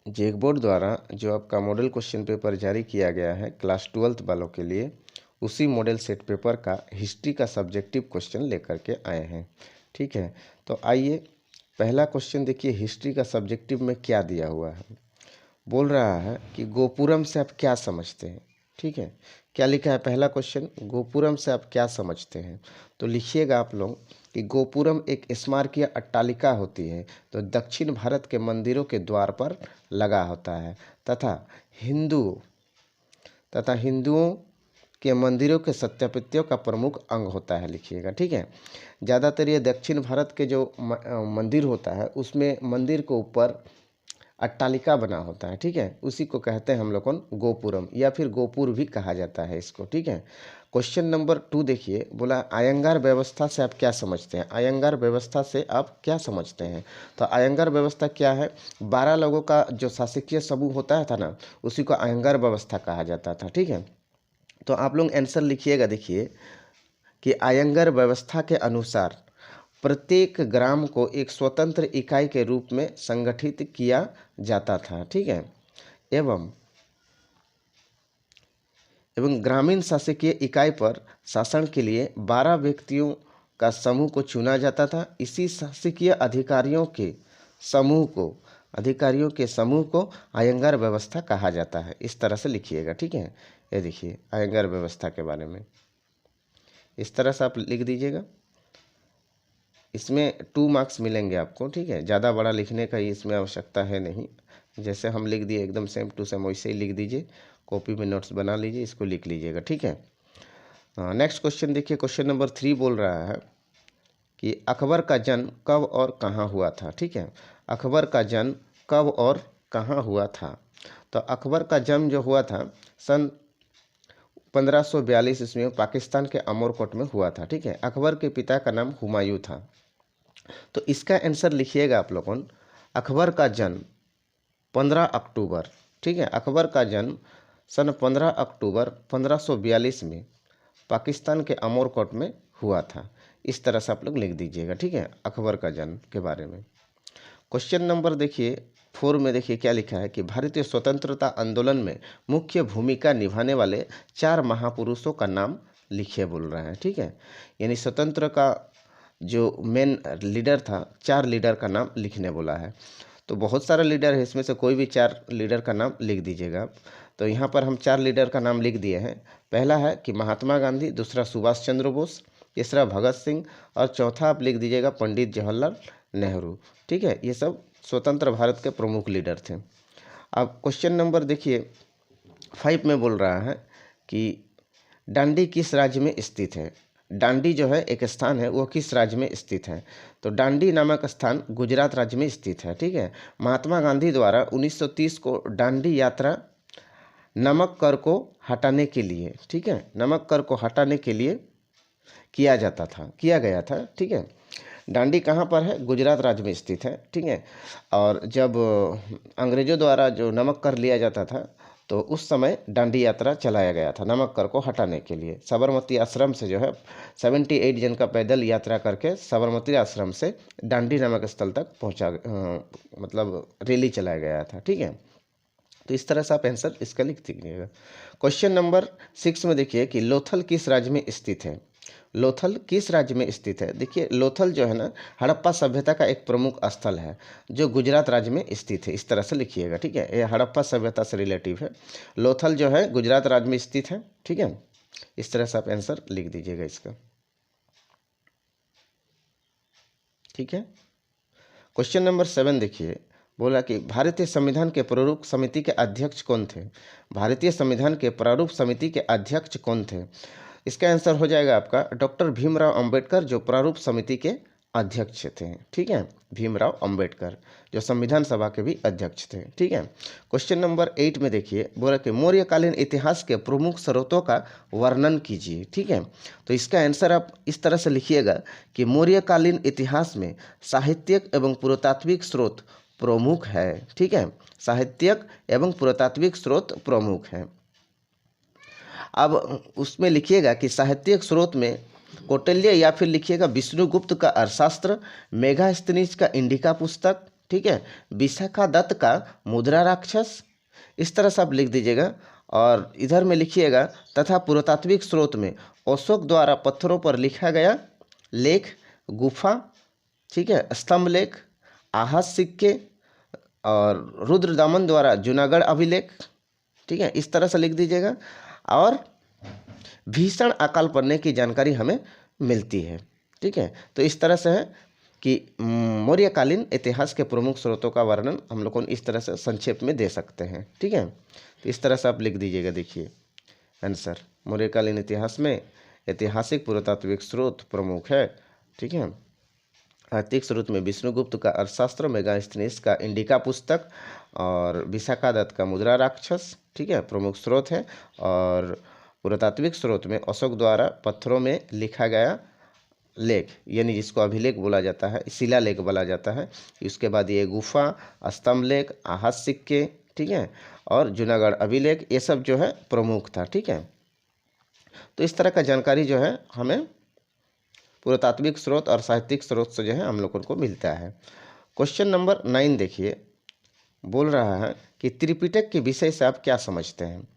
जेक board द्वारा जो आपका मॉडल क्वेश्चन पेपर जारी किया गया है क्लास 12th वालों के लिए, उसी मॉडल सेट पेपर का हिस्ट्री का सब्जेक्टिव क्वेश्चन लेकर के आए हैं। ठीक है, तो आइए पहला क्वेश्चन देखिए, हिस्ट्री का सब्जेक्टिव में क्या दिया हुआ है। बोल रहा है कि गोपुरम से आप क्या समझते हैं। ठीक है, क्या लिखा है पहला क्वेश्चन, गोपुरम से आप क्या समझते हैं। तो लिखिएगा आप लोग कि गोपुरम एक स्मारकीय अट्टालिका होती है तो दक्षिण भारत के मंदिरों के द्वार पर लगा होता है तथा हिंदुओं के मंदिरों के सत्यापित्यों का प्रमुख अंग होता है। लिखिएगा, ठीक है। ज़्यादातर ये दक्षिण भारत के जो मंदिर होता है उसमें मंदिर के ऊपर अट्टालिका बना होता है। ठीक है, उसी को कहते हैं हम लोग गोपुरम या फिर गोपुर भी कहा जाता है इसको। ठीक है, क्वेश्चन नंबर 2 देखिए, बोला आयंगार व्यवस्था से आप क्या समझते हैं। आयंगार व्यवस्था से आप क्या समझते हैं। तो आयंगार व्यवस्था क्या है, 12 लोगों का जो शासकीय समूह होता था ना, उसी को आयंगार व्यवस्था कहा जाता था। ठीक है, तो आप लोग आंसर लिखिएगा। देखिए कि आयंगार व्यवस्था के अनुसार प्रत्येक ग्राम को एक स्वतंत्र इकाई के रूप में संगठित किया जाता था। ठीक है, एवं ग्रामीण शासकीय इकाई पर शासन के लिए 12 व्यक्तियों का समूह को चुना जाता था। इसी शासकीय अधिकारियों के समूह को आयंगार व्यवस्था कहा जाता है। इस तरह से लिखिएगा। ठीक है, ये देखिए आयंगार व्यवस्था के बारे में इस तरह से आप लिख दीजिएगा। इसमें 2 मार्क्स मिलेंगे आपको। ठीक है, ज़्यादा बड़ा लिखने का इसमें आवश्यकता है नहीं, जैसे हम लिख दिए एकदम सेम टू सेम वैसे ही लिख दीजिए। कॉपी में नोट्स बना लीजिए, इसको लिख लीजिएगा। ठीक है, नेक्स्ट क्वेश्चन देखिए, क्वेश्चन नंबर 3 बोल रहा है कि अकबर का जन्म कब और कहाँ हुआ था। ठीक है, अकबर का जन्म कब और कहाँ हुआ था। तो अकबर का जन्म जो हुआ था सन 1542 ईस्वी में पाकिस्तान के अमरकोट में हुआ था। ठीक है, अकबर के पिता का नाम हुमायूं था। तो इसका आंसर लिखिएगा आप लोगों, अकबर का जन्म 15 अक्टूबर। ठीक है, अकबर का जन्म सन 15 अक्टूबर 1542 में पाकिस्तान के अमरकोट में हुआ था। इस तरह से आप लोग लिख दीजिएगा। ठीक है, अकबर का जन्म के बारे में। क्वेश्चन नंबर देखिए 4 में देखिए क्या लिखा है कि भारतीय स्वतंत्रता आंदोलन में मुख्य भूमिका निभाने वाले 4 महापुरुषों का नाम लिखिए बोल रहे हैं। ठीक है, यानी स्वतंत्र का जो मेन लीडर था, 4 लीडर का नाम लिखने बोला है। तो बहुत सारा लीडर है, इसमें से कोई भी 4 लीडर का नाम लिख दीजिएगा। तो यहाँ पर हम 4 लीडर का नाम लिख दिए हैं। पहला है कि महात्मा गांधी, दूसरा सुभाष चंद्र बोस, तीसरा भगत सिंह और चौथा आप लिख दीजिएगा पंडित जवाहरलाल नेहरू। ठीक है, ये सब स्वतंत्र भारत के प्रमुख लीडर थे। अब क्वेश्चन नंबर देखिए 5 में बोल रहा है कि डांडी किस राज्य में स्थित है। डांडी जो है एक स्थान है, वो किस राज्य में स्थित है। तो डांडी नामक स्थान गुजरात राज्य में स्थित है। ठीक है, महात्मा गांधी द्वारा 1930 को डांडी यात्रा नमक कर को हटाने के लिए, ठीक है, नमक कर को हटाने के लिए किया गया था। ठीक है, डांडी कहाँ पर है, गुजरात राज्य में स्थित है। ठीक है, और जब अंग्रेजों द्वारा जो नमक कर लिया जाता था तो उस समय डांडी यात्रा चलाया गया था नमक कर को हटाने के लिए। साबरमती आश्रम से जो है 78 जन का पैदल यात्रा करके साबरमती आश्रम से डांडी नामक स्थल तक पहुँचा, मतलब रैली चलाया गया था। ठीक है, तो इस तरह से आप आंसर इसका लिख दीजिएगा। क्वेश्चन नंबर 6 में देखिए कि लोथल किस राज्य में स्थित है। लोथल किस राज्य में स्थित है। देखिए लोथल जो है ना, हड़प्पा सभ्यता का एक प्रमुख स्थल है जो गुजरात राज्य में स्थित है। इस तरह से लिखिएगा। ठीक है, ये हड़प्पा सभ्यता से रिलेटिव है। लोथल जो है गुजरात राज्य में स्थित है। ठीक है, इस तरह से आप आंसर लिख दीजिएगा इसका। ठीक है, क्वेश्चन नंबर 7 देखिए, बोला कि भारतीय संविधान के प्रारूप समिति के अध्यक्ष कौन थे। भारतीय संविधान के प्रारूप समिति के अध्यक्ष कौन थे। इसका आंसर हो जाएगा आपका डॉक्टर भीमराव अंबेडकर, जो प्रारूप समिति के अध्यक्ष थे। ठीक है, भीमराव अंबेडकर जो संविधान सभा के भी अध्यक्ष थे। ठीक है, क्वेश्चन नंबर 8 में देखिए, बोला कि मौर्यकालीन इतिहास के प्रमुख स्रोतों का वर्णन कीजिए। ठीक है, तो इसका आंसर आप इस तरह से लिखिएगा कि मौर्यकालीन इतिहास में साहित्यिक एवं पुरातात्विक स्रोत प्रमुख है। ठीक है, साहित्यिक एवं पुरातात्विक स्रोत प्रमुख है। अब उसमें लिखिएगा कि साहित्यिक स्रोत में कौटिल्य या फिर लिखिएगा विष्णुगुप्त का अर्थशास्त्र, मेगास्थनीज का इंडिका पुस्तक, ठीक है। विशाखा दत्त का मुद्रा राक्षस, इस तरह से आप लिख दीजिएगा। और इधर में लिखिएगा तथा पुरातात्विक स्रोत में अशोक द्वारा पत्थरों पर लिखा गया लेख, गुफा, ठीक है, स्तंभ लेख, आहत सिक्के और रुद्रदामन द्वारा जूनागढ़ अभिलेख, ठीक है, इस तरह से लिख दीजिएगा। और भीषण अकाल पड़ने की जानकारी हमें मिलती है, ठीक है। तो इस तरह से है कि मौर्यकालीन इतिहास के प्रमुख स्रोतों का वर्णन हम लोग को इस तरह से संक्षेप में दे सकते हैं, ठीक है। तो इस तरह से आप लिख दीजिएगा। देखिए आंसर, मौर्यकालीन इतिहास में ऐतिहासिक पुरातात्विक स्रोत प्रमुख है, ठीक है। आर्थिक स्रोत में विष्णुगुप्त का अर्थशास्त्र, मेगास्थनीज का इंडिका पुस्तक और विशाखा दत्त का मुद्रा राक्षस, ठीक है, प्रमुख स्रोत है। और पुरातात्विक स्रोत में अशोक द्वारा पत्थरों में लिखा गया लेख, यानी जिसको अभिलेख बोला जाता है, शिलालेख बोला जाता है। इसके बाद ये गुफा, स्तंभ लेख, आहत सिक्के, ठीक है, और जूनागढ़ अभिलेख, ये सब जो है प्रमुख था, ठीक है। तो इस तरह का जानकारी जो है हमें पुरातात्विक स्रोत और साहित्यिक स्रोत से जो है हम लोगों को मिलता है। क्वेश्चन नंबर 9 देखिए, बोल रहा है कि त्रिपिटक के विषय से आप क्या समझते हैं।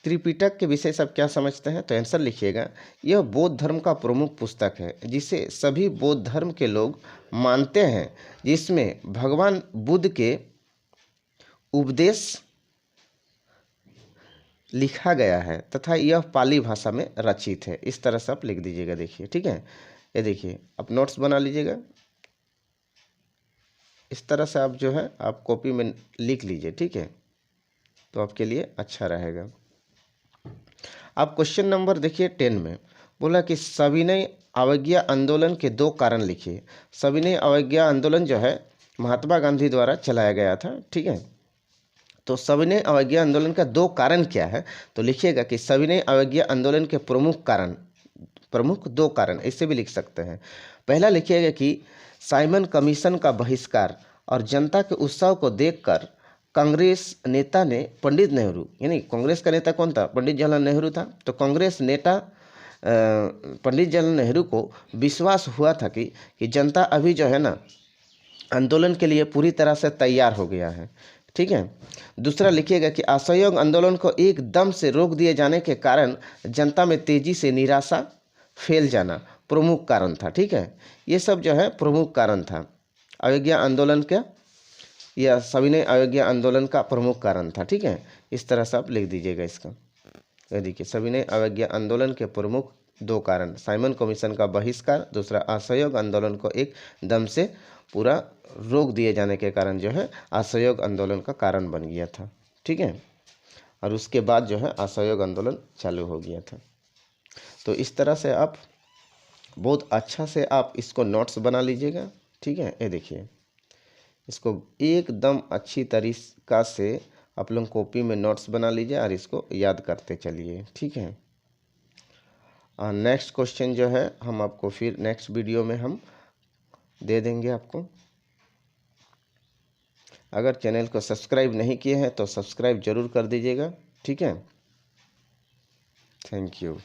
त्रिपिटक के विषय से आप क्या समझते हैं, तो आंसर लिखिएगा। यह बौद्ध धर्म का प्रमुख पुस्तक है जिसे सभी बौद्ध धर्म के लोग मानते हैं, जिसमें भगवान बुद्ध के उपदेश लिखा गया है तथा यह पाली भाषा में रचित है। इस तरह से आप लिख दीजिएगा। देखिए, ठीक है, ये देखिए आप नोट्स बना लीजिएगा। इस तरह से आप जो है आप कॉपी में लिख लीजिए, ठीक है, तो आपके लिए अच्छा रहेगा। आप क्वेश्चन नंबर देखिए 10 में बोला कि सविनय अवज्ञा आंदोलन के 2 कारण लिखिए। सविनय अवज्ञा आंदोलन जो है महात्मा गांधी द्वारा चलाया गया था, ठीक है। तो सविनय अवज्ञा आंदोलन का 2 कारण क्या है, तो लिखिएगा कि सविनय अवज्ञा आंदोलन के प्रमुख 2 कारण, इससे भी लिख सकते हैं। पहला लिखिएगा कि साइमन कमीशन का बहिष्कार और जनता के उत्साह को देखकर कांग्रेस नेता ने पंडित नेहरू, यानी कांग्रेस का नेता कौन था, पंडित जवाहरलाल नेहरू था। तो कांग्रेस नेता पंडित जवाहरलाल नेहरू को विश्वास हुआ था कि जनता अभी जो है ना आंदोलन के लिए पूरी तरह से तैयार हो गया है, ठीक है। दूसरा लिखिएगा कि असहयोग आंदोलन को एकदम से रोक दिए जाने के कारण जनता में तेजी से निराशा फैल जाना प्रमुख कारण था, ठीक है। ये सब जो है प्रमुख कारण था अवज्ञा आंदोलन का, या सविनय अवज्ञा आंदोलन का प्रमुख कारण था, ठीक है। इस तरह से आप लिख दीजिएगा इसका। ये देखिए, सविनय अवज्ञा आंदोलन के प्रमुख 2 कारण, साइमन कमीशन का बहिष्कार, दूसरा असहयोग आंदोलन को एकदम से पूरा रोक दिए जाने के कारण जो है असहयोग आंदोलन का कारण बन गया था, ठीक है। और उसके बाद जो है असहयोग आंदोलन चालू हो गया था। तो इस तरह से आप बहुत अच्छा से आप इसको नोट्स बना लीजिएगा, ठीक है। ये देखिए, इसको एकदम अच्छी तरीका से आप लोग कॉपी में नोट्स बना लीजिए और इसको याद करते चलिए, ठीक है। नेक्स्ट क्वेश्चन जो है हम आपको फिर नेक्स्ट वीडियो में हम दे देंगे आपको। अगर चैनल को सब्सक्राइब नहीं किए हैं तो सब्सक्राइब जरूर कर दीजिएगा, ठीक है। Thank you.